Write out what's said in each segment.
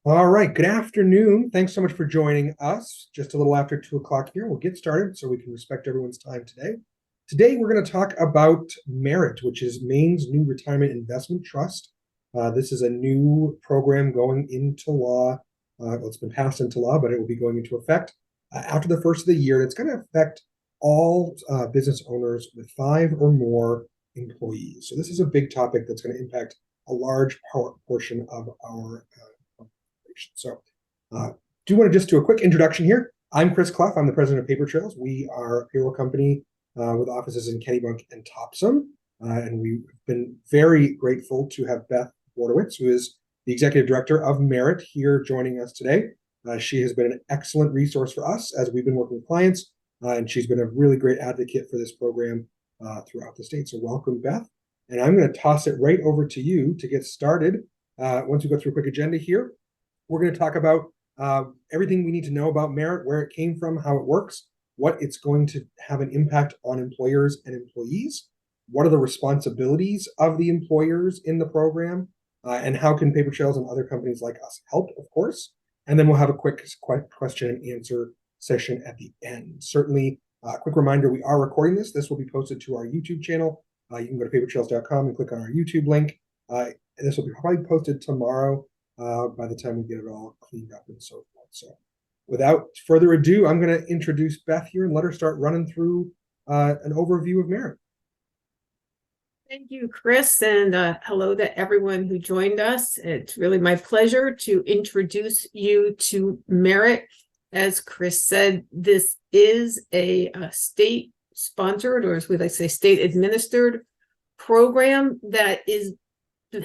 All right, good afternoon. Thanks so much for joining us. Just a little after 2 o'clock here. We'll get started so we can respect everyone's time today. Today, we're going to talk about Merit, which is Maine's new retirement investment trust. This is a new program going into law. Well, it's been passed into law, but it will be going into effect after the first of the year. It's going to affect all business owners with 5 or more employees. So this is a big topic that's going to impact a large portion of our so, do want to just do a quick introduction here. I'm Chris Clough. I'm the president of Paper Trails. We are a payroll company with offices in Kennebunk and Topsom. And we've been very grateful to have Beth Bordowitz, who is the executive director of Merit, here joining us today. She has been an excellent resource for us as we've been working with clients, and she's been a really great advocate for this program throughout the state. So welcome, Beth. And I'm going to toss it right over to you to get started. Once we go through a quick agenda here, we're going to talk about everything we need to know about Merit, where it came from, how it works, what it's going to have an impact on employers and employees, what are the responsibilities of the employers in the program, and how can Paper Trails and other companies like us help, of course. And then we'll have a quick question and answer session at the end. Certainly, a quick reminder, we are recording this. This will be posted to our YouTube channel. You can go to papertrails.com and click on our YouTube link. This will be probably posted tomorrow by the time we get it all cleaned up and so forth. So without further ado, I'm going to introduce Beth here and let her start running through an overview of Merit. Thank you, Chris, and hello to everyone who joined us. It's really my pleasure to introduce you to Merit. As Chris said, this is a state-sponsored, or as we like to say, state-administered program that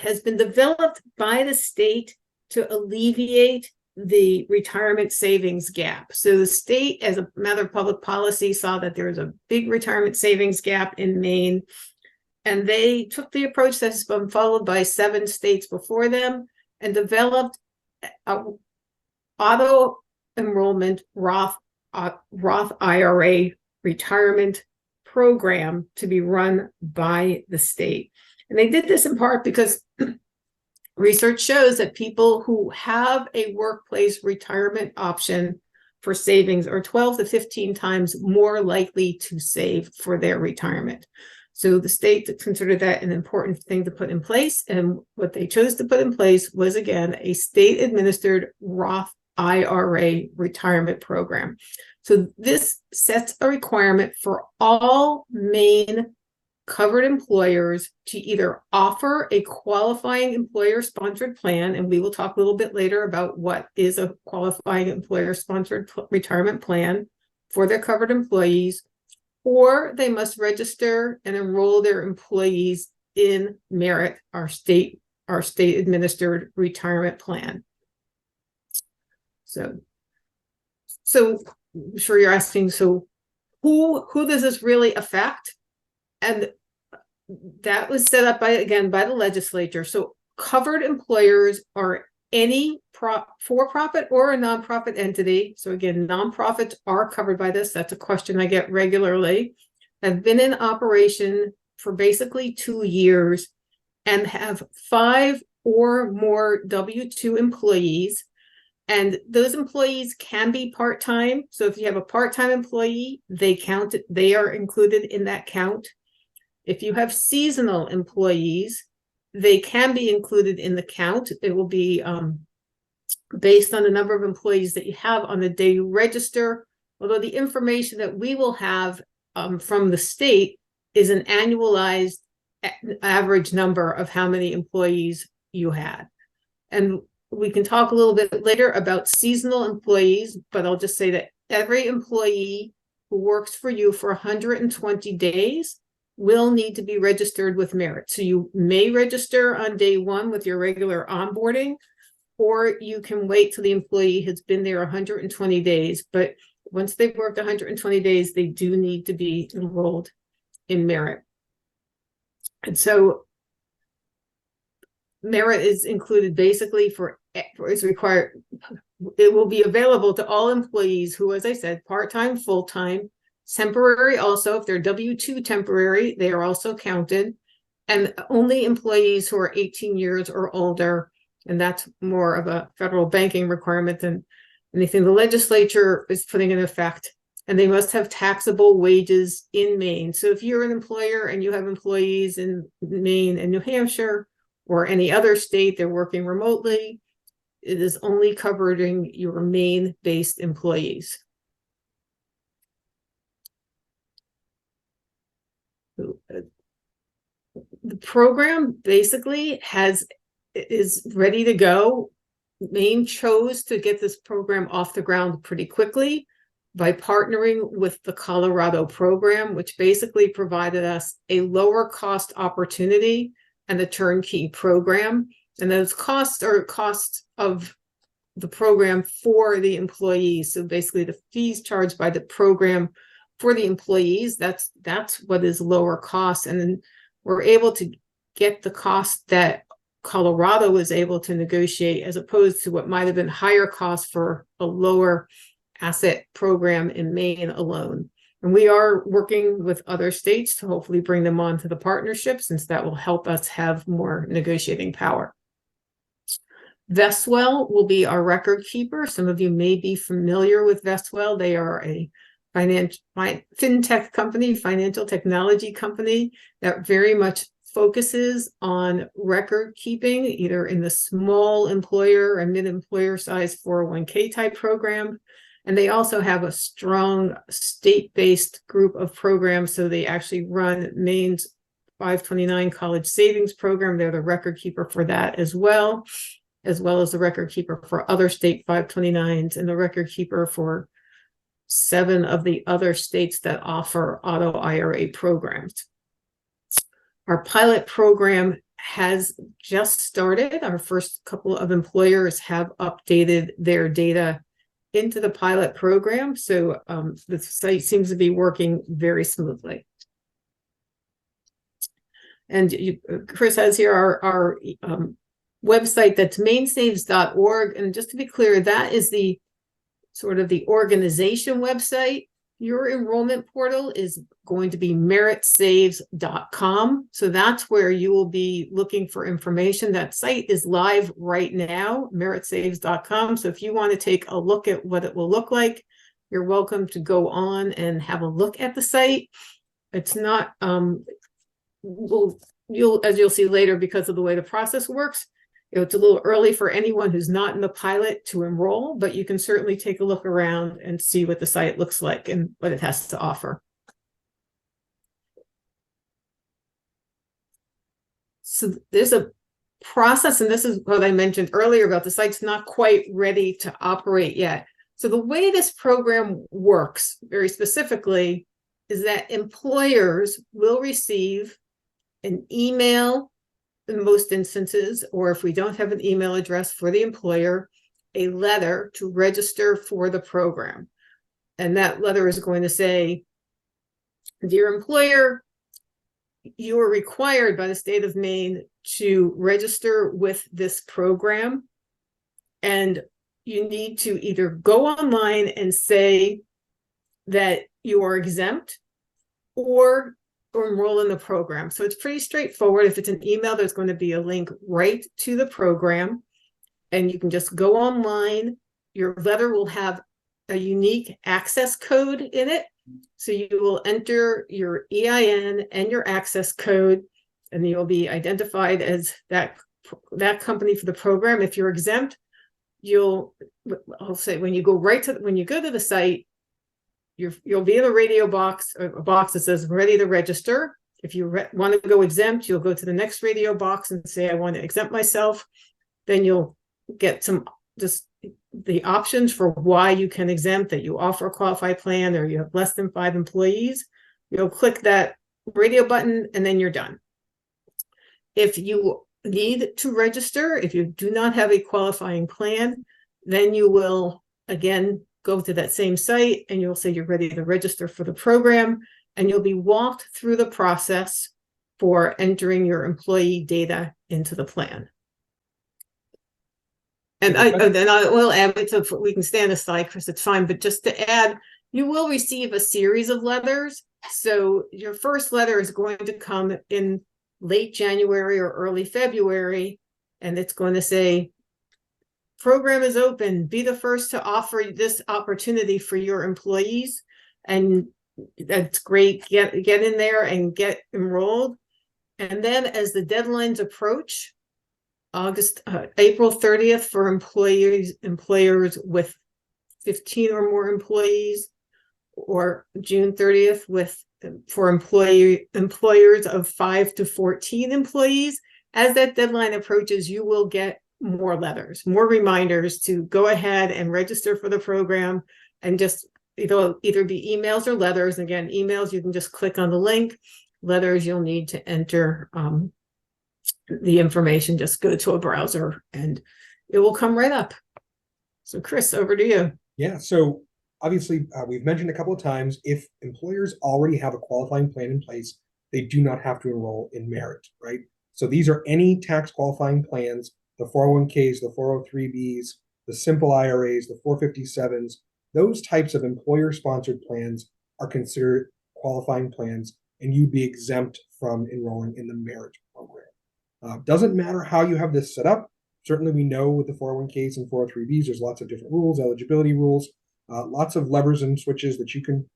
has been developed by the state to alleviate the retirement savings gap. So the state, as a matter of public policy, saw that there was a big retirement savings gap in Maine, and they took the approach that has been followed by 7 states before them and developed a auto enrollment Roth IRA retirement program to be run by the state. And they did this in part because research shows that people who have a workplace retirement option for savings are 12 to 15 times more likely to save for their retirement. So the state considered that an important thing to put in place. And what they chose to put in place was, again, a state-administered Roth IRA retirement program. So this sets a requirement for all Maine covered employers to either offer a qualifying employer-sponsored plan, and we will talk a little bit later about what is a qualifying employer-sponsored retirement plan for their covered employees, or they must register and enroll their employees in Merit, our state-administered retirement plan. So I'm sure you're asking, so who does this really affect? And that was set up by the legislature. So covered employers are any for-profit or a nonprofit entity. So again, nonprofits are covered by this. That's a question I get regularly. Have been in operation for basically 2 years and have 5 or more W-2 employees. And those employees can be part-time. So if you have a part-time employee, they are included in that count. If you have seasonal employees, they can be included in the count. It will be based on the number of employees that you have on the day you register, although the information that we will have from the state is an annualized average number of how many employees you had. And we can talk a little bit later about seasonal employees, but I'll just say that every employee who works for you for 120 days will need to be registered with Merit. So you may register on day 1 with your regular onboarding, or you can wait till the employee has been there 120 days. But once they've worked 120 days, they do need to be enrolled in Merit. And so Merit is included basically is required. It will be available to all employees who, as I said, part-time, full-time, temporary also. If they're W-2 temporary, they are also counted. And only employees who are 18 years or older And that's more of a federal banking requirement than anything the legislature is putting in effect. And they must have taxable wages in Maine. So if you're an employer and you have employees in Maine and New Hampshire or any other state, they're working remotely, it is only covering your Maine-based employees. The program basically is ready to go. Maine chose to get this program off the ground pretty quickly by partnering with the Colorado program, which basically provided us a lower cost opportunity and a turnkey program. And those costs are costs of the program for the employees. So basically the fees charged by the program for the employees, that's what is lower cost. And then we're able to get the cost that Colorado was able to negotiate, as opposed to what might have been higher cost for a lower asset program in Maine alone. And we are working with other states to hopefully bring them onto the partnership, since that will help us have more negotiating power. Vestwell will be our record keeper. Some of you may be familiar with Vestwell. They are a fintech company, financial technology company that very much focuses on record keeping, either in the small employer and mid-employer size 401k type program. And they also have a strong state-based group of programs. So they actually run Maine's 529 college savings program. They're the record keeper for that as well as the record keeper for other state 529s and the record keeper for 7 of the other states that offer auto IRA programs. Our pilot program has just started. Our first couple of employers have updated their data into the pilot program. So the site seems to be working very smoothly. And Chris has here our website, that's mainsaves.org. And just to be clear, that is the sort of the organization website. Your enrollment portal is going to be meritsaves.com. So that's where you will be looking for information. That site is live right now, meritsaves.com. So if you want to take a look at what it will look like, you're welcome to go on and have a look at the site. It's not, as you'll see later, because of the way the process works, it's a little early for anyone who's not in the pilot to enroll, but you can certainly take a look around and see what the site looks like and what it has to offer. So there's a process, and this is what I mentioned earlier about the site's not quite ready to operate yet. So the way this program works very specifically is that employers will receive an email in most instances, or if we don't have an email address for the employer, a letter to register for the program. And that letter is going to say, dear employer, you are required by the state of Maine to register with this program. And you need to either go online and say that you are exempt or enroll in the program. So it's pretty straightforward. If it's an email, there's going to be a link right to the program, and you can just go online. Your letter will have a unique access code in it. So you will enter your EIN and your access code, and you'll be identified as that company for the program. If you're exempt, I'll say when you go to the site, you'll be in a radio box, a box that says ready to register. If you want to go exempt, you'll go to the next radio box and say, I want to exempt myself. Then you'll get just the options for why you can exempt, that you offer a qualified plan or you have less than 5 employees. You'll click that radio button and then you're done. If you need to register, if you do not have a qualifying plan, then you will again go to that same site and you'll say you're ready to register for the program, and you'll be walked through the process for entering your employee data into the plan. And I will add it to, we can stand aside, Chris, it's fine, but just to add, you will receive a series of letters. So your first letter is going to come in late January or early February, and it's going to say, program is open. Be the first to offer this opportunity for your employees. And that's great. Get in there and get enrolled. And then as the deadlines approach, April 30th for employers with 15 or more employees, or June 30th for employers of 5 to 14 employees. As that deadline approaches, you will get more letters, more reminders to go ahead and register for the program, and just it'll either be emails or letters. Again, emails, you can just click on the link. Letters, you'll need to enter the information. Just go to a browser and it will come right up. So Chris, over to you. Yeah, so obviously we've mentioned a couple of times, if employers already have a qualifying plan in place, they do not have to enroll in Merit, right? So these are any tax qualifying plans, the 401ks, the 403bs, the simple IRAs, the 457s, those types of employer-sponsored plans are considered qualifying plans, and you'd be exempt from enrolling in the Merit program. Doesn't matter how you have this set up. Certainly we know with the 401ks and 403bs, there's lots of different rules, eligibility rules, lots of levers and switches that you can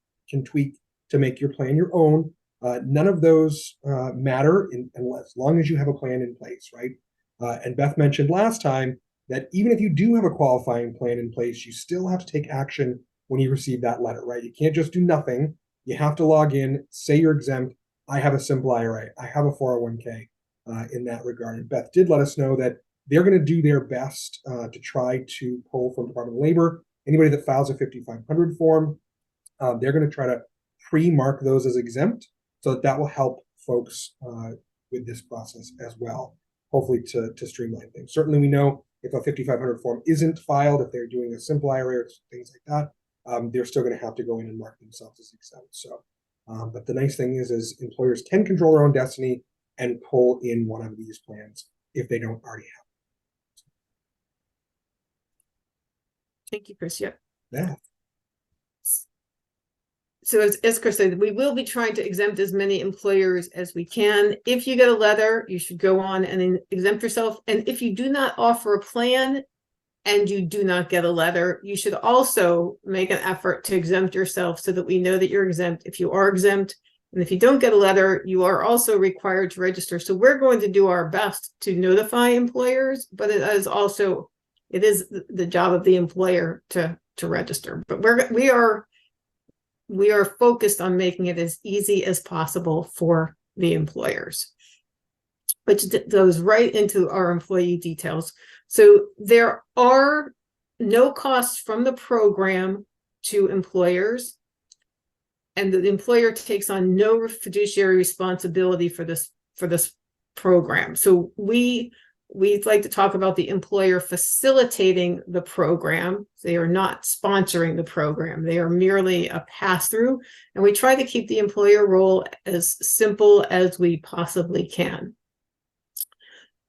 tweak to make your plan your own. None of those matter as long as you have a plan in place, right? And Beth mentioned last time that even if you do have a qualifying plan in place, you still have to take action when you receive that letter, right? You can't just do nothing. You have to log in, say you're exempt. I have a simple IRA. I have a 401k in that regard. And Beth did let us know that they're going to do their best to try to pull from Department of Labor. Anybody that files a 5500 form, they're going to try to pre-mark those as exempt, so that will help folks with this process as well, hopefully to streamline things. Certainly we know if a 5500 form isn't filed, if they're doing a simple IRA or things like that, they're still going to have to go in and mark themselves as exempt. So, but the nice thing is employers can control their own destiny and pull in one of these plans if they don't already have. Thank you, Chris. Yep. Yeah. So as Chris said, we will be trying to exempt as many employers as we can. If you get a letter, you should go on and then exempt yourself. And if you do not offer a plan and you do not get a letter, you should also make an effort to exempt yourself so that we know that you're exempt if you are exempt. And if you don't get a letter, you are also required to register. So we're going to do our best to notify employers, but it is the job of the employer to register. But we are focused on making it as easy as possible for the employers, which goes right into our employee details. So there are no costs from the program to employers, and the employer takes on no fiduciary responsibility for this program. So we'd like to talk about the employer facilitating the program. They are not sponsoring the program. They are merely a pass-through, and we try to keep the employer role as simple as we possibly can.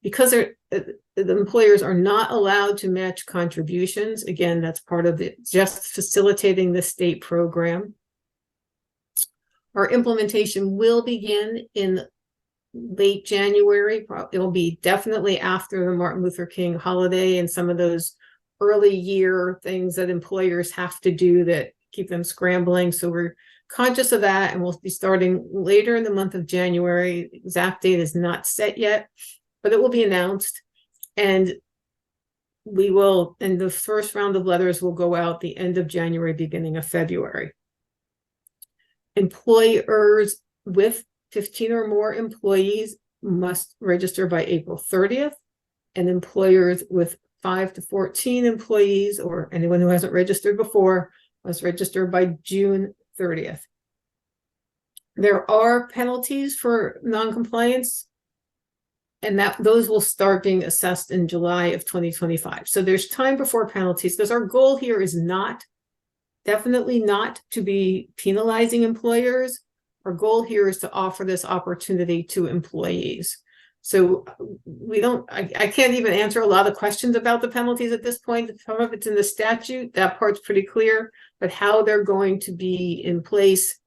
Because the employers are not allowed to match contributions, again, that's part of just facilitating the state program. Our implementation will begin in late January. It'll be definitely after the Martin Luther King holiday and some of those early year things that employers have to do that keep them scrambling. So we're conscious of that, and we'll be starting later in the month of January. The exact date is not set yet, but it will be announced. And the first round of letters will go out the end of January, beginning of February. Employers with 15 or more employees must register by April 30th, and employers with 5 to 14 employees, or anyone who hasn't registered before, must register by June 30th. There are penalties for noncompliance, and those will start being assessed in July of 2025. So there's time before penalties, because our goal here is definitely not to be penalizing employers. Our goal here is to offer this opportunity to employees. So I can't even answer a lot of questions about the penalties at this point. Some of it's in the statute, that part's pretty clear, but how they're going to be in place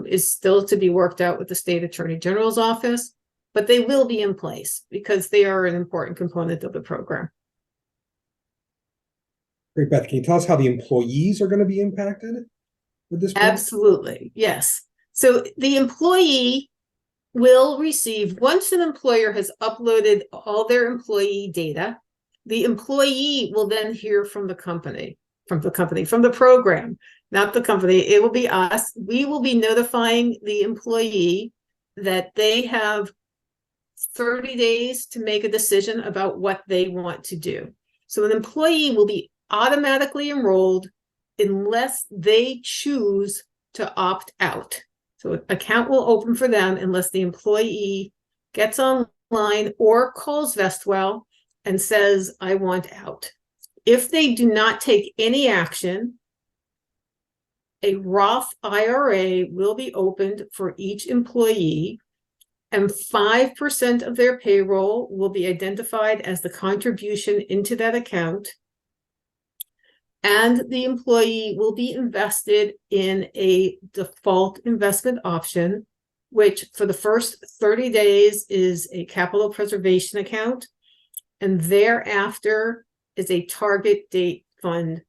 is still to be worked out with the state attorney general's office. but they will be in place because they are an important component of the program. Great, Beth, can you tell us how the employees are going to be impacted with this program? Absolutely, yes. So the employee will receive, once an employer has uploaded all their employee data, the employee will then hear from the company, from the program, not the company. It will be us. We will be notifying the employee that they have 30 days to make a decision about what they want to do. So an employee will be automatically enrolled unless they choose to opt out. So an account will open for them unless the employee gets online or calls Vestwell and says, I want out. If they do not take any action, a Roth IRA will be opened for each employee, and 5% of their payroll will be identified as the contribution into that account. And the employee will be invested in a default investment option, which for the first 30 days is a capital preservation account, and thereafter is a target date fund.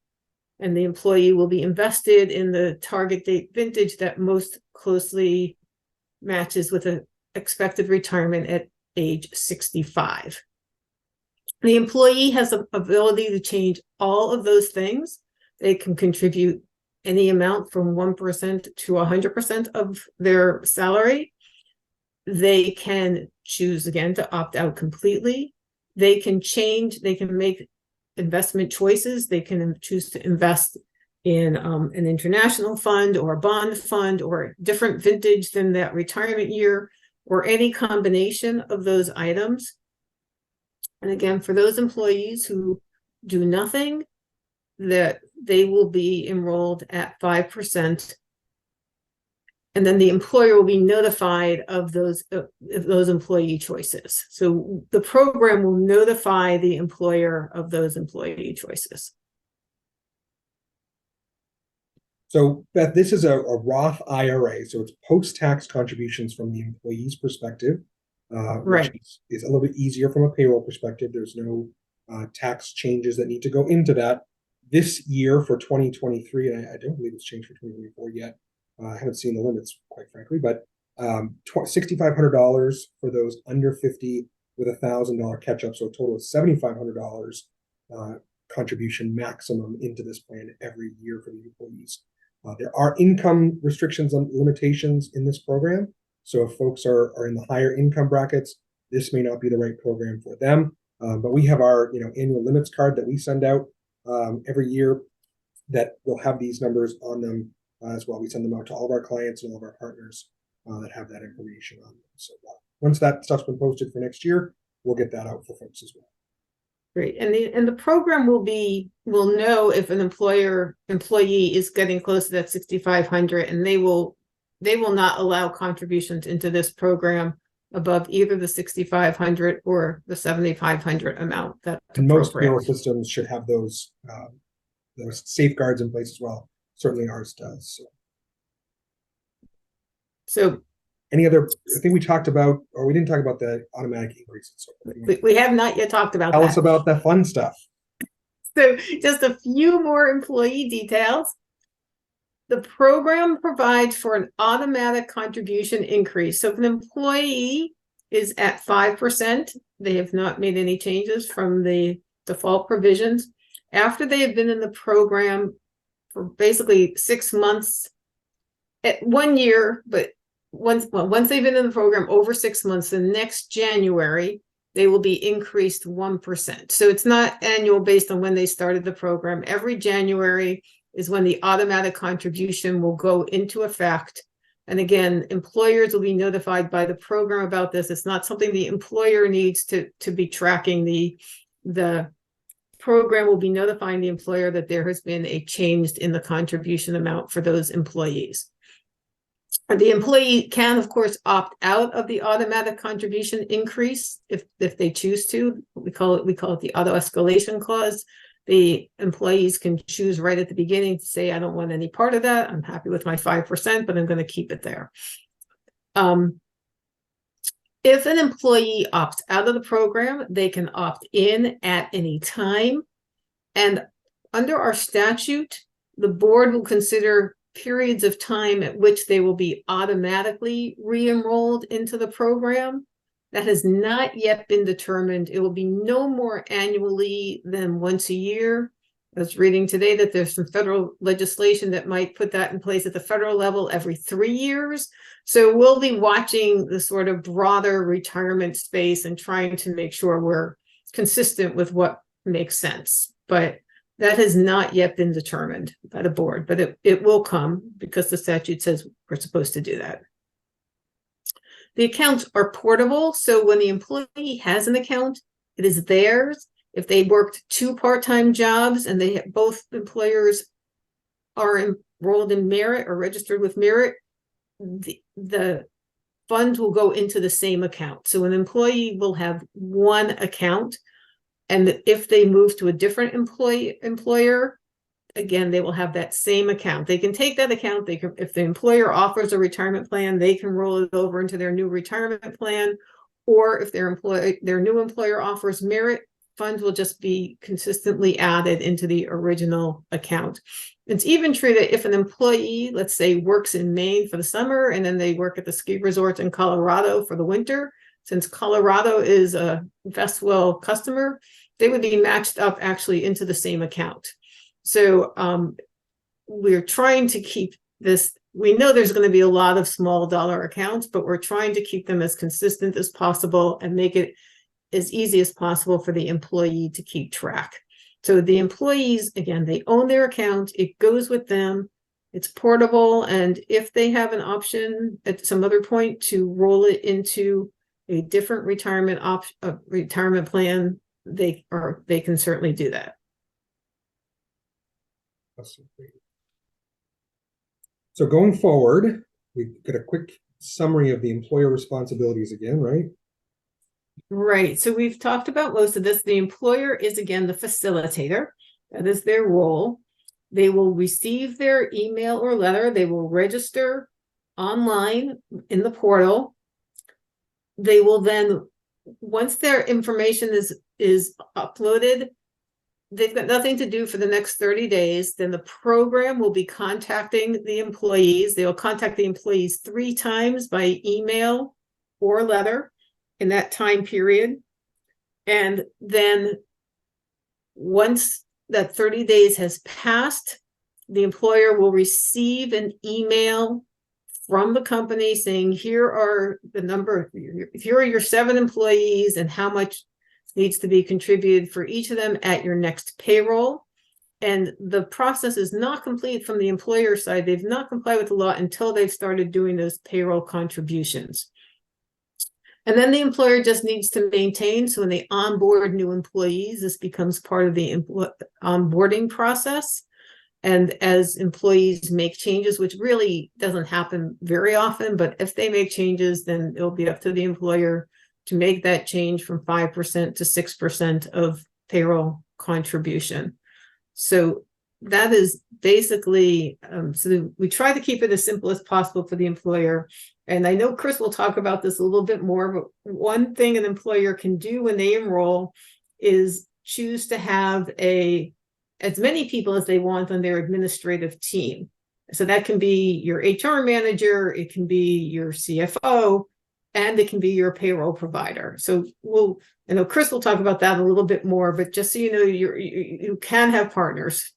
And the employee will be invested in the target date vintage that most closely matches with an expected retirement at age 65. The employee has the ability to change all of those things. They can contribute any amount from 1% to 100% of their salary. They can choose again to opt out completely. They can change, they can make investment choices. They can choose to invest in an international fund or a bond fund or different vintage than that retirement year, or any combination of those items. And again, for those employees who do nothing, that they will be enrolled at 5%. And then the employer will be notified of those employee choices. So the program will notify the employer of those employee choices. So, Beth, this is a Roth IRA, so it's post-tax contributions from the employee's perspective, Right. which is a little bit easier from a payroll perspective. There's no tax changes that need to go into that. This year for 2023, and I don't believe it's changed for 2024 yet. I haven't seen the limits, quite frankly, but $6,500 for those under 50 with $1,000 catch-up, so a total of $7,500 contribution maximum into this plan every year for the employees. There are income restrictions and limitations in this program. So if folks are in the higher income brackets, this may not be the right program for them. But we have our annual limits card that we send out every year that will have these numbers on them as well. We send them out to all of our clients and all of our partners that have that information on them. So once that stuff's been posted for next year, we'll get that out for folks as well. Great. And the program will know if an employee is getting close to that 6,500, and they will not allow contributions into this program above either the 6,500 or the 7,500 amount. And most payroll systems should have those safeguards in place as well. Certainly ours does. So any other, I think we talked about, or we didn't talk about the automatic increases. So we have not yet talked about that. Tell us about the fun stuff. So just a few more employee details. The program provides for an automatic contribution increase. So if an employee is at 5%, they have not made any changes from the default provisions. After they have been in the program for basically 6 months, at 1 year, but once they've been in the program over 6 months, the next January, they will be increased 1%. So it's not annual based on when they started the program. Every January is when the automatic contribution will go into effect. And again, employers will be notified by the program about this. It's not something the employer needs to be tracking. The program will be notifying the employer that there has been a change in the contribution amount for those employees. The employee can, of course, opt out of the automatic contribution increase if they choose to. We call it the auto escalation clause. The employees can choose right at the beginning to say, I don't want any part of that. I'm happy with my 5%, but I'm going to keep it there. If an employee opts out of the program, they can opt in at any time. And under our statute, the board will consider periods of time at which they will be automatically re-enrolled into the program. That has not yet been determined. It will be no more annually than once a year. I was reading today that there's some federal legislation that might put that in place at the federal level every 3 years. So we'll be watching the sort of broader retirement space and trying to make sure we're consistent with what makes sense. But that has not yet been determined by the board, but it will come because the statute says we're supposed to do that. The accounts are portable, so when the employee has an account, it is theirs. If they worked 2 part-time jobs and they have, both employers are enrolled in Merit or registered with Merit, the funds will go into the same account. So an employee will have one account, and if they move to a different employer, again, they will have that same account. They can take that account. They can, if the employer offers a retirement plan, they can roll it over into their new retirement plan. Or if their new employer offers Merit, funds will just be consistently added into the original account. It's even true that if an employee, let's say, works in Maine for the summer and then they work at the ski resorts in Colorado for the winter, since Colorado is a Vestwell customer, they would be matched up actually into the same account. So we're trying to keep this. We know there's going to be a lot of small dollar accounts, but we're trying to keep them as consistent as possible and make it as easy as possible for the employee to keep track. So the employees, again, they own their account. It goes with them. It's portable. And if they have an option at some other point to roll it into a different retirement plan, they can certainly do that. So going forward, we get a quick summary of the employer responsibilities again, right? Right. So we've talked about most of this. The employer is, again, the facilitator. That is their role. They will receive their email or letter. They will register online in the portal. They will then, once their information is uploaded, they've got nothing to do for the next 30 days. Then the program will be contacting the employees. They will contact the employees 3 times by email or letter in that time period. And then once that 30 days has passed, the employer will receive an email from the company saying, here are the number, here are your 7 employees and how much needs to be contributed for each of them at your next payroll. And the process is not complete from the employer side. They've not complied with the law until they've started doing those payroll contributions. And then the employer just needs to maintain. So when they onboard new employees, this becomes part of the onboarding process. And as employees make changes, which really doesn't happen very often, but if they make changes, then it'll be up to the employer to make that change from 5% to 6% of payroll contribution. So that is basically, so we try to keep it as simple as possible for the employer. And I know Chris will talk about this a little bit more, but one thing an employer can do when they enroll is choose to have as many people as they want on their administrative team. So that can be your HR manager, it can be your CFO, and it can be your payroll provider. So I know Chris will talk about that a little bit more, but just so you know, you can have partners.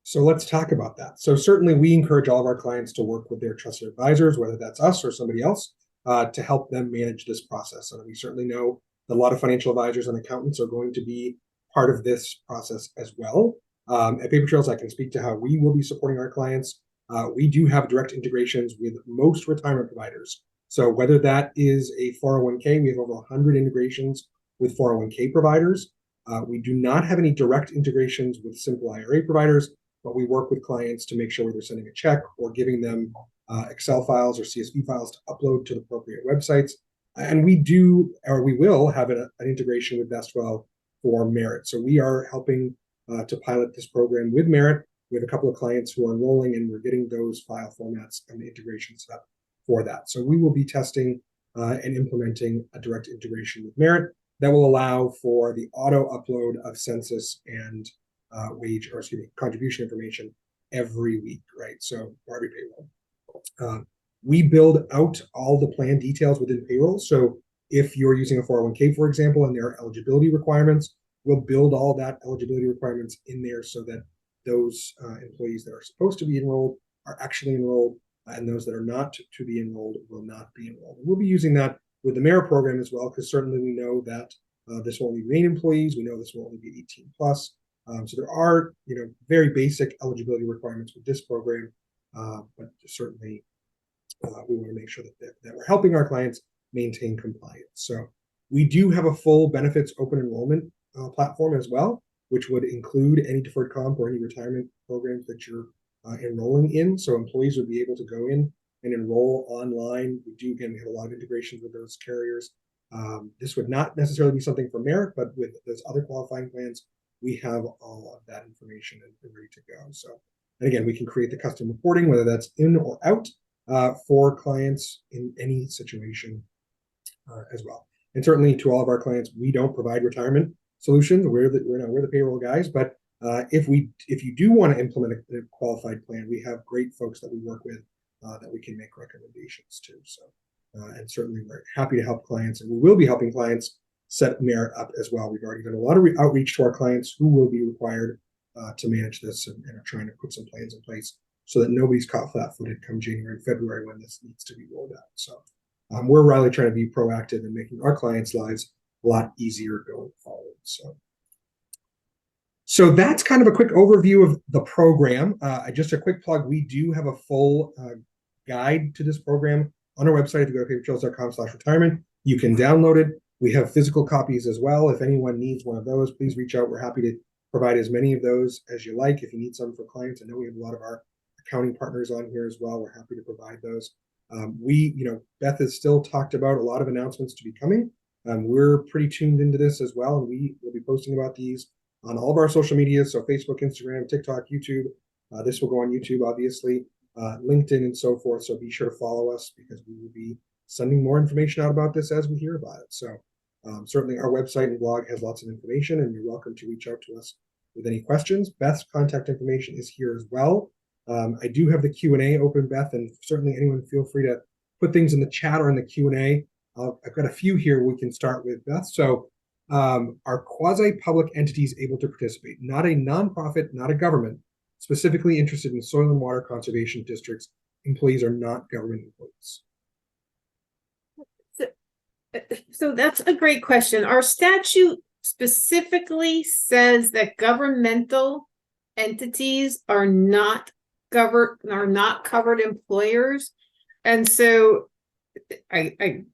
So let's talk about that. So certainly we encourage all of our clients to work with their trusted advisors, whether that's us or somebody else, to help them manage this process. And we certainly know that a lot of financial advisors and accountants are going to be part of this process as well. At Paper Trails, I can speak to how we will be supporting our clients. We do have direct integrations with most retirement providers. So whether that is a 401k, we have over 100 integrations with 401k providers. We do not have any direct integrations with simple IRA providers, but we work with clients to make sure they're sending a check or giving them Excel files or CSV files to upload to the appropriate websites. And we will have an integration with Vestwell for Merit. So we are helping to pilot this program with Merit. We have a couple of clients who are enrolling, and we're getting those file formats and the integration set up for that. So we will be testing and implementing a direct integration with Merit that will allow for the auto upload of census and contribution information every week, right? So for every payroll. We build out all the plan details within payroll. So if you're using a 401k, for example, and there are eligibility requirements, we'll build all that eligibility requirements in there so that those employees that are supposed to be enrolled are actually enrolled, and those that are not to be enrolled will not be enrolled. And we'll be using that with the Merit program as well, because certainly we know that this will only be Maine employees. We know this will only be 18 plus. So there are, very basic eligibility requirements with this program, but certainly we want to make sure that we're helping our clients maintain compliance. So we do have a full benefits open enrollment platform as well, which would include any deferred comp or any retirement programs that you're enrolling in. So employees would be able to go in and enroll online. We do, again, have a lot of integrations with those carriers. This would not necessarily be something for Merit, but with those other qualifying plans, we have all of that information and ready to go. So, and again, we can create the custom reporting, whether that's in or out, for clients in any situation as well. And certainly to all of our clients, we don't provide retirement solutions. We're the payroll guys, but if you do want to implement a qualified plan, we have great folks that we work with that we can make recommendations to. So, and certainly we're happy to help clients, and we will be helping clients set Merit up as well. We've already done a lot of outreach to our clients who will be required to manage this, and are trying to put some plans in place so that nobody's caught flat-footed come January and February when this needs to be rolled out. So we're really trying to be proactive in making our clients' lives a lot easier going forward. So that's kind of a quick overview of the program. Just a quick plug, we do have a full guide to this program on our website. If you go to papertrails.com/retirement, you can download it. We have physical copies as well. If anyone needs one of those, please reach out. We're happy to provide as many of those as you like. If you need some for clients, I know we have a lot of our accounting partners on here as well. We're happy to provide those. Beth has still talked about a lot of announcements to be coming. We're pretty tuned into this as well, and we will be posting about these on all of our social media. So Facebook, Instagram, TikTok, YouTube. This will go on YouTube, obviously, LinkedIn, and so forth. So be sure to follow us, because we will be sending more information out about this as we hear about it. So certainly our website and blog has lots of information, and you're welcome to reach out to us with any questions. Beth's contact information is here as well. I do have the Q&A open, Beth, and certainly anyone feel free to put things in the chat or in the Q&A. I've got a few here we can start with, Beth. So are quasi-public entities able to participate? Not a nonprofit, not a government, specifically interested in soil and water conservation districts. Employees are not government employees. So that's a great question. Our statute specifically says that governmental entities are not covered employers. And so I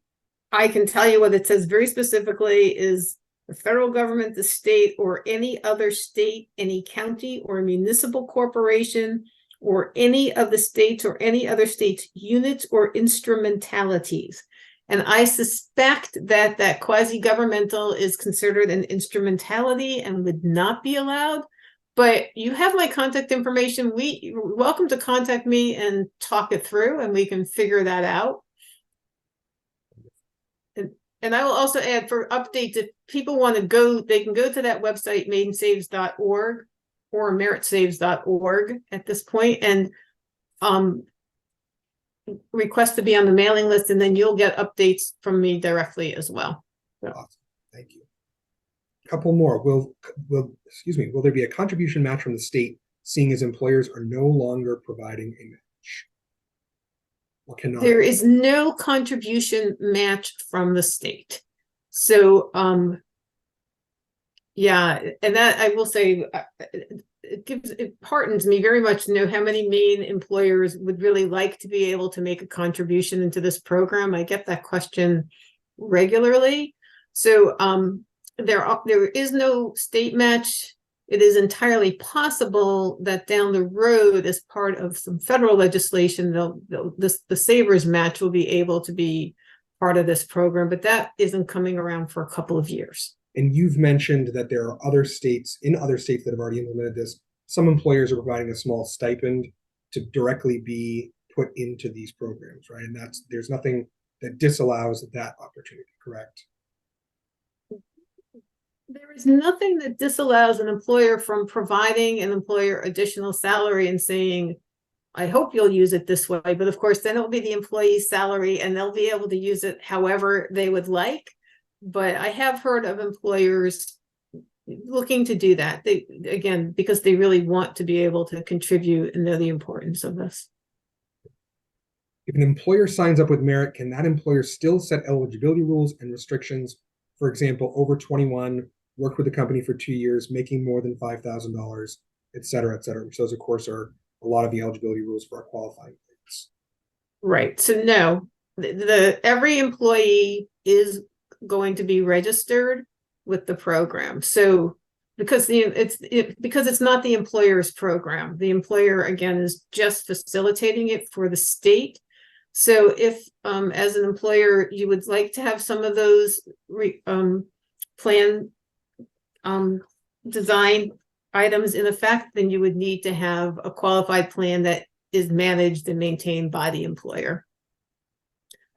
can tell you what it says very specifically is the federal government, the state, or any other state, any county or municipal corporation, or any of the states or any other states' units or instrumentalities. And I suspect that quasi-governmental is considered an instrumentality and would not be allowed. But you have my contact information. You're welcome to contact me and talk it through, and we can figure that out. And I will also add, for updates, if people want to go, they can go to that website, mainsaves.org or meritsaves.org at this point, and request to be on the mailing list, and then you'll get updates from me directly as well. So. Awesome. Thank you. A couple more. Will there be a contribution match from the state, seeing as employers are no longer providing a match? Or cannot? There is no contribution match from the state. So yeah, and that I will say, it heartens me very much to know how many Maine employers would really like to be able to make a contribution into this program. I get that question regularly. So there is no state match. It is entirely possible that down the road, as part of some federal legislation, the savers match will be able to be part of this program, but that isn't coming around for a couple of years. And you've mentioned that there are other states that have already implemented this. Some employers are providing a small stipend to directly be put into these programs, right? And there's nothing that disallows that opportunity, correct? There is nothing that disallows an employer from providing an employer additional salary and saying, I hope you'll use it this way. But of course, then it'll be the employee's salary and they'll be able to use it however they would like. But I have heard of employers looking to do that. They, again, because they really want to be able to contribute and know the importance of this. If an employer signs up with Merit, can that employer still set eligibility rules and restrictions? For example, over 21, worked with the company for 2 years, making more than $5,000, et cetera, which those, of course, are a lot of the eligibility rules for our qualifying plans. Right. So no, every employee is going to be registered with the program. So because it's not the employer's program, the employer again is just facilitating it for the state. So if as an employer you would like to have some of those plan design items in effect, then you would need to have a qualified plan that is managed and maintained by the employer.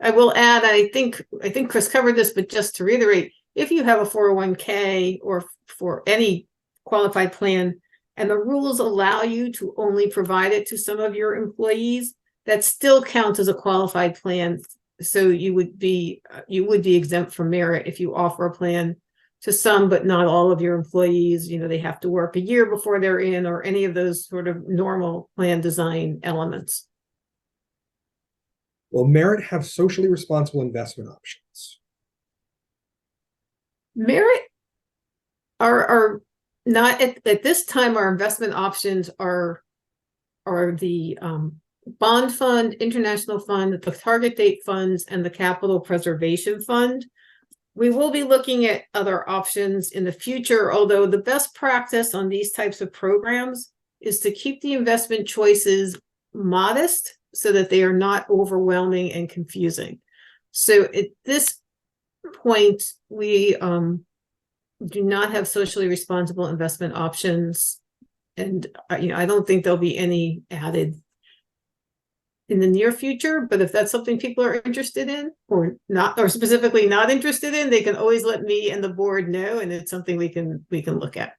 I will add, I think Chris covered this, but just to reiterate, if you have a 401k or for any qualified plan and the rules allow you to only provide it to some of your employees, that still counts as a qualified plan. So you would be exempt from merit if you offer a plan to some, but not all of your employees. You know, they have to work a year before they're in, or any of those sort of normal plan design elements. Will Merit have socially responsible investment options? Merit are not at this time. Our investment options are the bond fund, international fund, the target date funds, and the capital preservation fund. We will be looking at other options in the future, although the best practice on these types of programs is to keep the investment choices modest so that they are not overwhelming and confusing. So at this point, we do not have socially responsible investment options. And I don't think there'll be any added in the near future, but if that's something people are interested in or not, or specifically not interested in, they can always let me and the board know, and it's something we can look at.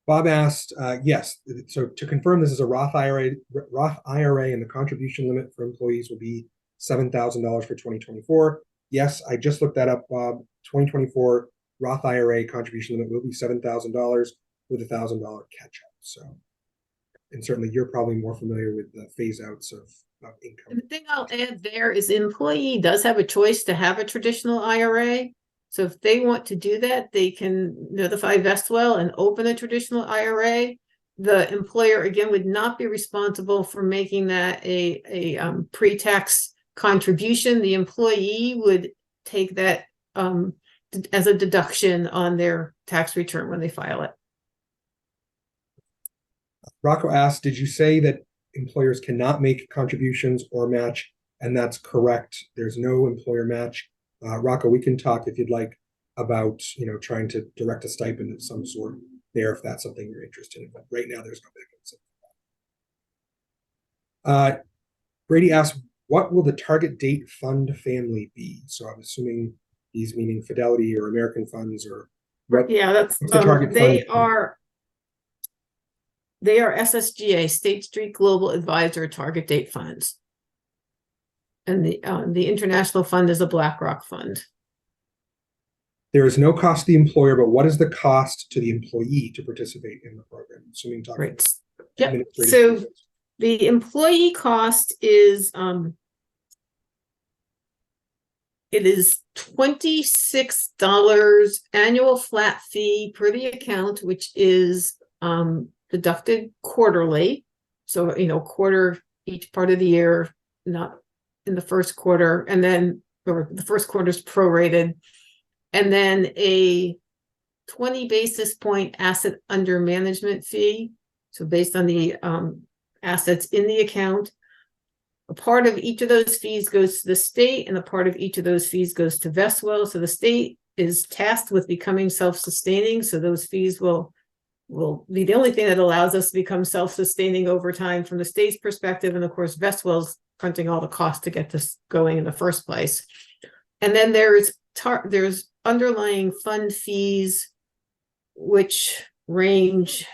Bob asked, yes. So to confirm, this is a Roth IRA, and the contribution limit for employees will be $7,000 for 2024. Yes, I just looked that up, Bob. 2024 Roth IRA contribution limit will be $7,000 with $1,000 catch-up. So, and certainly you're probably more familiar with the phase outs of income. And the thing I'll add there is the employee does have a choice to have a traditional IRA. So if they want to do that, they can notify Vestwell and open a traditional IRA. The employer, again, would not be responsible for making that a pre-tax contribution. The employee would take that as a deduction on their tax return when they file it. Rocco asked, did you say that employers cannot make contributions or match? And that's correct. There's no employer match. Rocco, we can talk if you'd like about, trying to direct a stipend of some sort there if that's something you're interested in. But right now, there's no mechanism. Brady asked, what will the target date fund family be? So I'm assuming he's meaning Fidelity or American Funds or what? Yeah, that's the target they are SSGA, State Street Global Advisor target date funds. And the international fund is a BlackRock fund. There is no cost to the employer, but what is the cost to the employee to participate in the program? Assuming talking right. Yep. So the employee cost is it is $26 annual flat fee per the account, which is deducted quarterly. So quarter each part of the year, not in the first quarter, and then the first quarter is prorated, and then a 20 basis point asset under management fee. So based on the assets in the account, a part of each of those fees goes to the state, and a part of each of those fees goes to Vestwell. So the state is tasked with becoming self-sustaining. So those fees will will be the only thing that allows us to become self-sustaining over time from the state's perspective. And of course, Vestwell's fronting all the costs to get this going in the first place. And then there's underlying fund fees, which range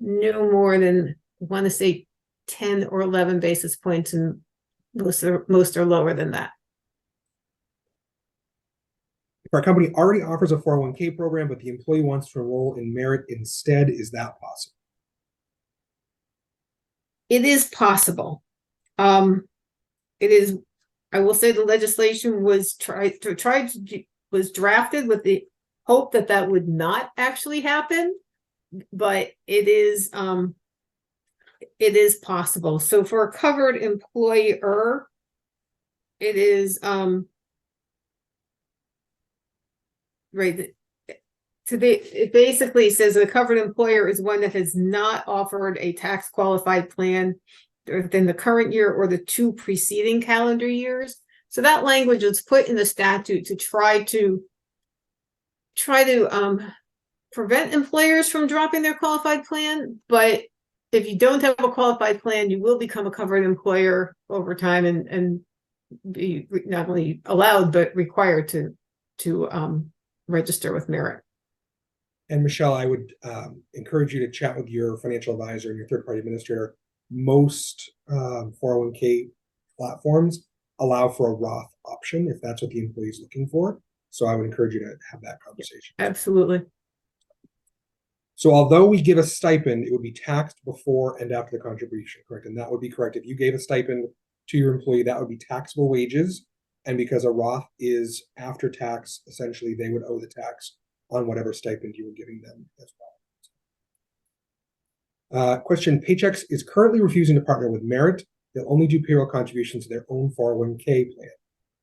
no more than, I want to say, 10 or 11 basis points, and most are lower than that. If our company already offers a 401k program, but the employee wants to enroll in Merit instead, is that possible? It is possible. It is. I will say the legislation was was drafted with the hope that that would not actually happen, but it is possible. So for a covered employer, it is right. It basically says a covered employer is one that has not offered a tax qualified plan within the current year or the 2 preceding calendar years. So that language was put in the statute to try to prevent employers from dropping their qualified plan. But if you don't have a qualified plan, you will become a covered employer over time and be not only allowed but required to register with Merit. And Michelle, I would encourage you to chat with your financial advisor and your third-party administrator. Most 401k platforms allow for a Roth option if that's what the employee is looking for. So I would encourage you to have that conversation. Absolutely. So although we give a stipend, it would be taxed before and after the contribution, correct? And that would be correct. If you gave a stipend to your employee, that would be taxable wages. And because a Roth is after tax, essentially they would owe the tax on whatever stipend you were giving them as well. Question, Paychex is currently refusing to partner with Merit. They'll only do payroll contributions to their own 401k plan.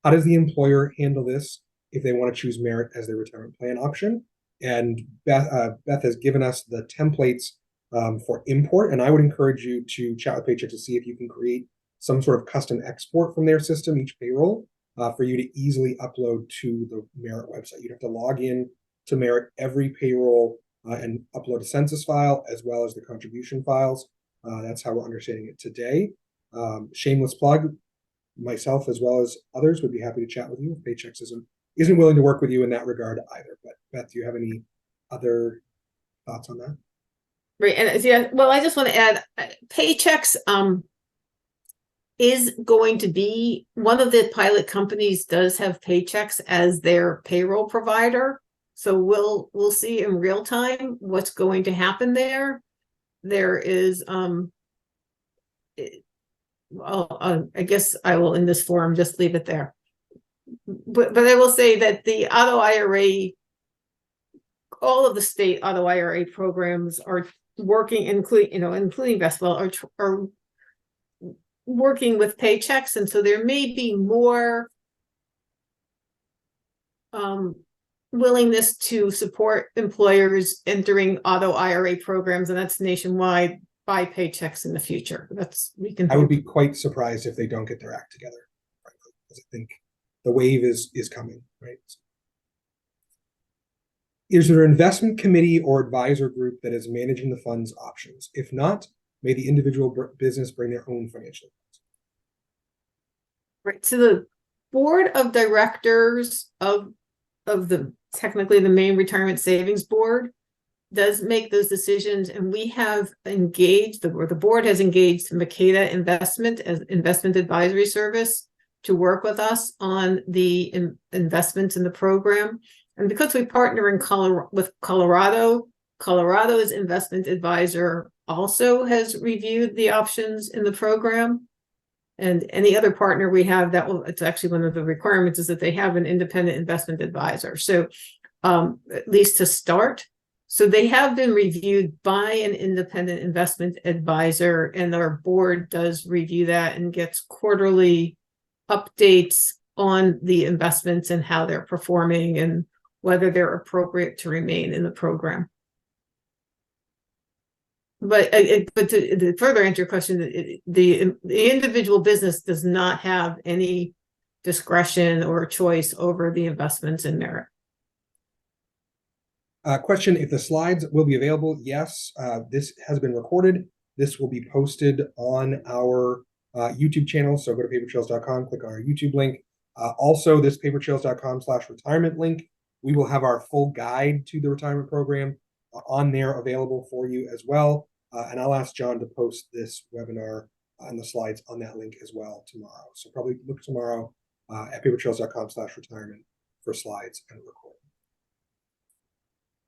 How does the employer handle this if they want to choose Merit as their retirement plan option? And Beth has given us the templates for import, and I would encourage you to chat with Paychex to see if you can create some sort of custom export from their system, each payroll, for you to easily upload to the Merit website. You'd have to log in to Merit every payroll and upload a census file as well as the contribution files. That's how we're understanding it today. Shameless plug, myself as well as others would be happy to chat with you if Paychex isn't willing to work with you in that regard either. But Beth, do you have any other thoughts on that? Right, and yeah, well, I just want to add, Paychex is going to be one of the pilot companies does have Paychex as their payroll provider. So we'll see in real time what's going to happen there. There is I guess I will in this forum just leave it there. But I will say that the auto IRA, all of the state auto IRA programs are working, including Vestwell, are working with Paychex, and so there may be more willingness to support employers entering auto IRA programs, and that's nationwide by Paychex in the future. I would be quite surprised if they don't get their act together, frankly, because I think the wave is coming, right? Is there an investment committee or advisor group that is managing the fund's options? If not, may the individual business bring their own financial advisor? Right. So the board of directors of technically the Maine Retirement Savings Board does make those decisions, and we have engaged the board has engaged Makeda Investment as investment advisory service to work with us on the investments in the program. And because we partner with Colorado's investment advisor also has reviewed the options in the program. And any other partner we have, it's actually one of the requirements is that they have an independent investment advisor. So at least to start. So they have been reviewed by an independent investment advisor, and our board does review that and gets quarterly updates on the investments and how they're performing and whether they're appropriate to remain in the program. But to further answer your question, the individual business does not have any discretion or choice over the investments in Merit. Question, if the slides will be available, yes, this has been recorded. This will be posted on our YouTube channel. So go to papertrails.com, click on our YouTube link. Also, this papertrails.com/retirement link, we will have our full guide to the retirement program on there available for you as well. And I'll ask John to post this webinar and the slides on that link as well tomorrow. So probably look tomorrow at papertrails.com/retirement for slides and recording.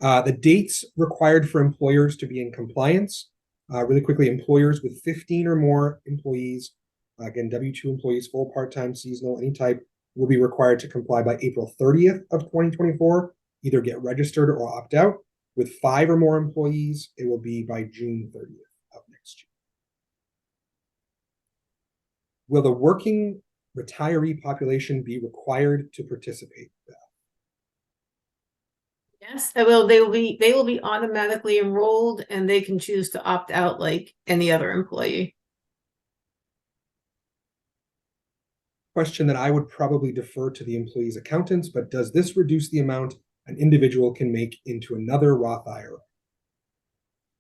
The dates required for employers to be in compliance. Really quickly, employers with 15 or more employees, again, W-2 employees, full, part-time, seasonal, any type, will be required to comply by April 30th of 2024, either get registered or opt out. With 5 or more employees, it will be by June 30th of next year. Will the working retiree population be required to participate? Yes, they will be automatically enrolled, and they can choose to opt out like any other employee. Question that I would probably defer to the employee's accountants, but does this reduce the amount an individual can make into another Roth IRA?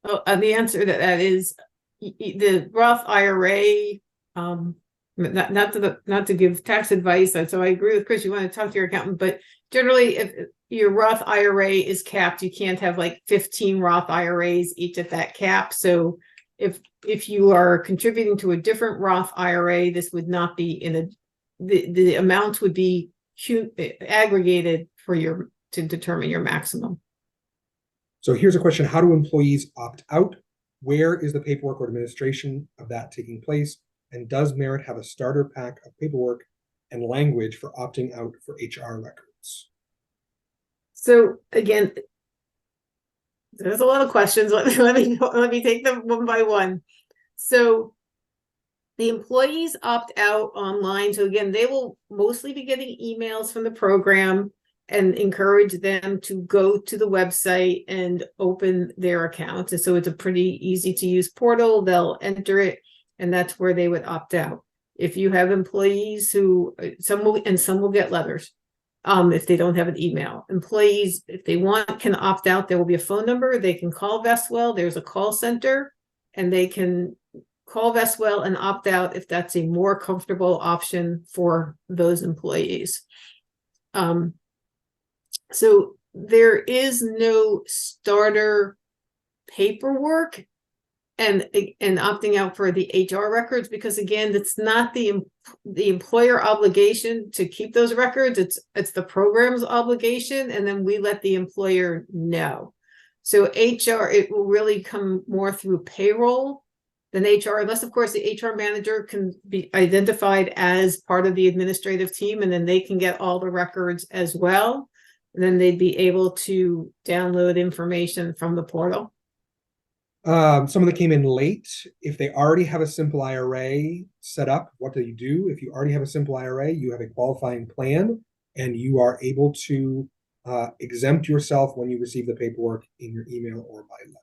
Oh, the answer to that is the Roth IRA. Not to give tax advice, so I agree with Chris. You want to talk to your accountant, but generally, if your Roth IRA is capped, you can't have like 15 Roth IRAs each at that cap. So if you are contributing to a different Roth IRA, this would not be in the amount would be aggregated to determine your maximum. So here's a question: how do employees opt out? Where is the paperwork or administration of that taking place? And does Merit have a starter pack of paperwork and language for opting out for HR records? So again, there's a lot of questions. Let me take them one by one. So the employees opt out online. So again, they will mostly be getting emails from the program and encourage them to go to the website and open their account. And so it's a pretty easy to use portal. They'll enter it, and that's where they would opt out. If you have employees who some will get letters if they don't have an email. Employees, if they want, can opt out. There will be a phone number. They can call Vestwell. There's a call center, and they can call Vestwell and opt out if that's a more comfortable option for those employees. So there is no starter paperwork and opting out for the HR records, because again, it's not the employer obligation to keep those records. It's the program's obligation, and then we let the employer know. So HR, it will really come more through payroll than HR, unless of course the HR manager can be identified as part of the administrative team, and then they can get all the records as well. And then they'd be able to download information from the portal. Someone that came in late, if they already have a simple IRA set up, what do you do? If you already have a simple IRA, you have a qualifying plan, and you are able to exempt yourself when you receive the paperwork in your email or by letter.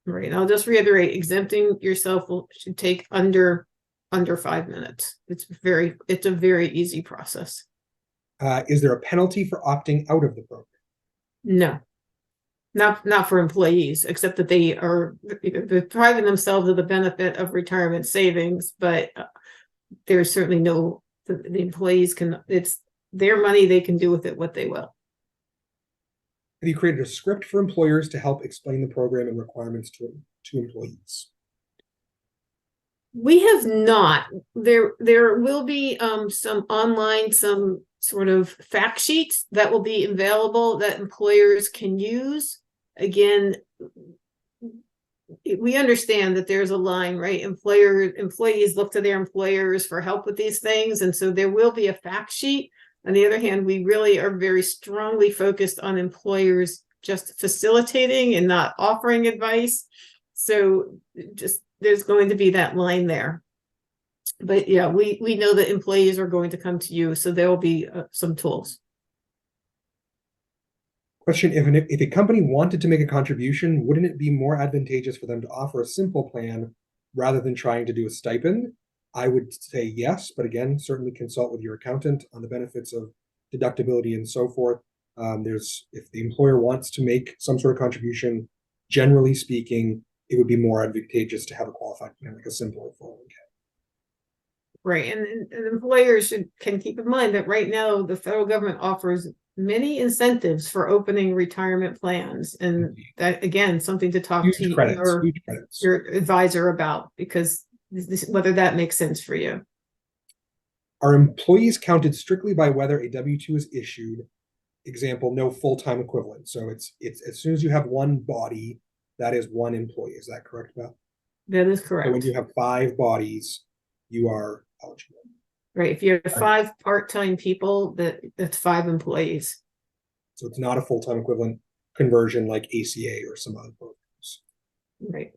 Right. I'll just reiterate, exempting yourself should take under 5 minutes. It's a very easy process. Is there a penalty for opting out of the program? No. Not for employees, except that they're depriving themselves of the benefit of retirement savings, but there's certainly the employees it's their money, they can do with it what they will. Have you created a script for employers to help explain the program and requirements to employees? We have not. There will be some online, some sort of fact sheets that will be available that employers can use. Again, we understand that there's a line, right? Employees look to their employers for help with these things. And so there will be a fact sheet. On the other hand, we really are very strongly focused on employers just facilitating and not offering advice. So just there's going to be that line there. But yeah, we know that employees are going to come to you, so there will be some tools. Question: if a company wanted to make a contribution, wouldn't it be more advantageous for them to offer a simple plan rather than trying to do a stipend? I would say yes, but again, certainly consult with your accountant on the benefits of deductibility and so forth. If the employer wants to make some sort of contribution, generally speaking, it would be more advantageous to have a qualified plan, like a simpler 401k. Right, and employers can keep in mind that right now the federal government offers many incentives for opening retirement plans, and that again something to talk to Huge credits. your advisor about, because whether that makes sense for you. Are employees counted strictly by whether a W-2 is issued? Example, no full-time equivalent. So it's as soon as you have one body, that is one employee. Is that correct, Beth? That is correct. So when you have 5 bodies, you are eligible. Right. If you have 5 part-time people, that's 5 employees. So it's not a full-time equivalent conversion like ACA or some other programs. Right.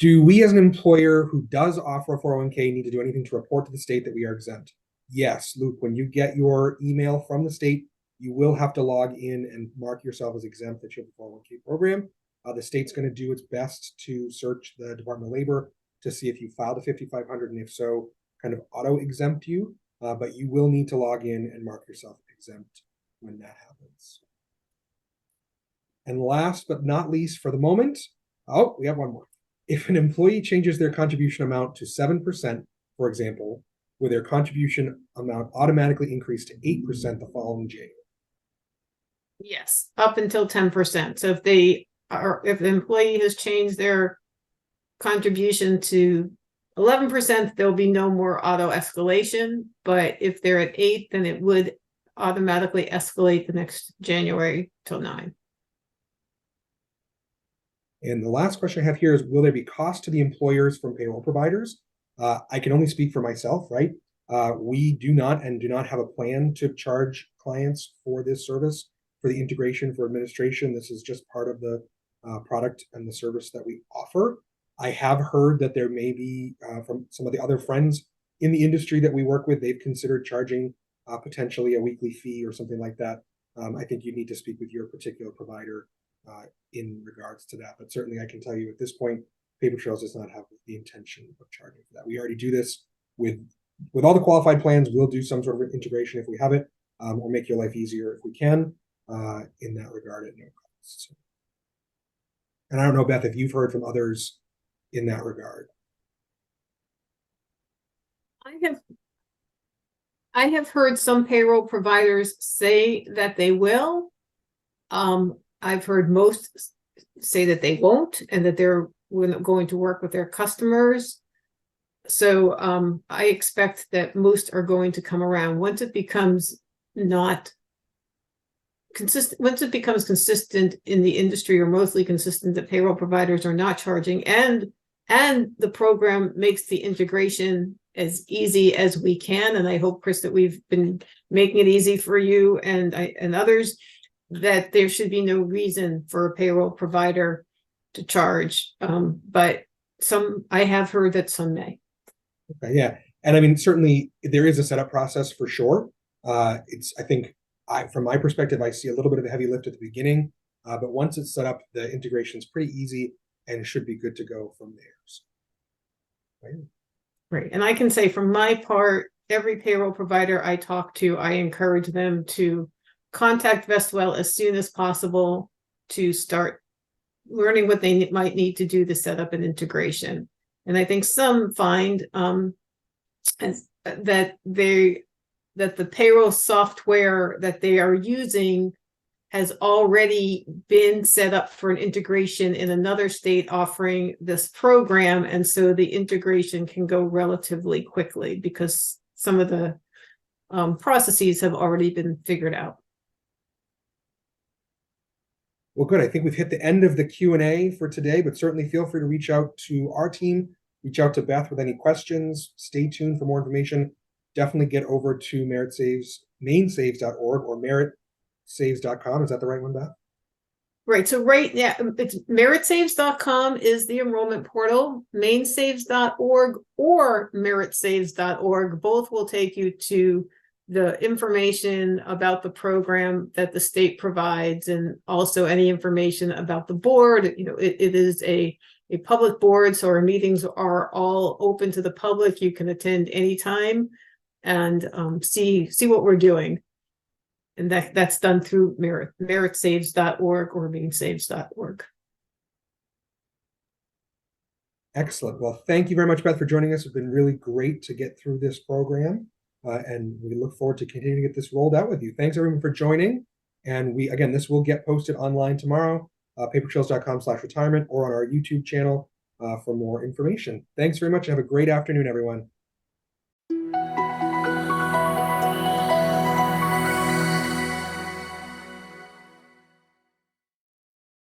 Do we as an employer who does offer a 401k need to do anything to report to the state that we are exempt? Yes, Luke, when you get your email from the state, you will have to log in and mark yourself as exempt that you have a 401k program. The state's going to do its best to search the Department of Labor to see if you filed a 5500, and if so, kind of auto exempt you. But you will need to log in and mark yourself exempt when that happens. And last but not least for the moment, we have one more. If an employee changes their contribution amount to 7%, for example, will their contribution amount automatically increase to 8% the following January? Yes, up until 10%. So if the employee has changed their contribution to 11%, there'll be no more auto escalation. But if they're at 8, then it would automatically escalate the next January till 9. And the last question I have here is, will there be cost to the employers from payroll providers? I can only speak for myself, right? We do not have a plan to charge clients for this service, for the integration, for administration. This is just part of the product and the service that we offer. I have heard that there may be, from some of the other friends in the industry that we work with, they've considered charging potentially a weekly fee or something like that. I think you need to speak with your particular provider in regards to that. But certainly I can tell you at this point, Paper Trails does not have the intention of charging for that. We already do this with all the qualified plans. We'll do some sort of integration if we have it, or make your life easier if we can in that regard at no cost. And I don't know, Beth, if you've heard from others in that regard. I have heard some payroll providers say that they will. I've heard most say that they won't, and that they're going to work with their customers. So I expect that most are going to come around once it becomes not consistent. Once it becomes consistent in the industry, or mostly consistent, that payroll providers are not charging, and the program makes the integration as easy as we can. And I hope, Chris, that we've been making it easy for you and others, that there should be no reason for a payroll provider to charge. But I have heard that some may. Okay, yeah. And I mean, certainly there is a setup process for sure. From my perspective, I see a little bit of a heavy lift at the beginning, but once it's set up, the integration is pretty easy and should be good to go from there. So, right. And I can say from my part, every payroll provider I talk to, I encourage them to contact Vestwell as soon as possible to start learning what they might need to do to set up an integration. And I think some find that the payroll software that they are using has already been set up for an integration in another state offering this program. And so the integration can go relatively quickly because some of the processes have already been figured out. Well, good. I think we've hit the end of the Q&A for today, but certainly feel free to reach out to our team, reach out to Beth with any questions. Stay tuned for more information. Definitely get over to mainsaves.org or meritsaves.com. Is that the right one, Beth? Right. So it's meritsaves.com is the enrollment portal. Mainsaves.org or meritsaves.org. Both will take you to the information about the program that the state provides, and also any information about the board. It is a public board, so our meetings are all open to the public. You can attend anytime and see what we're doing. And that's done through Merit, meritsaves.org or mainsaves.org. Excellent. Well, thank you very much, Beth, for joining us. It's been really great to get through this program, and we look forward to continuing to get this rolled out with you. Thanks, everyone, for joining. And again, this will get posted online tomorrow, papertrails.com/retirement, or on our YouTube channel for more information. Thanks very much. Have a great afternoon, everyone.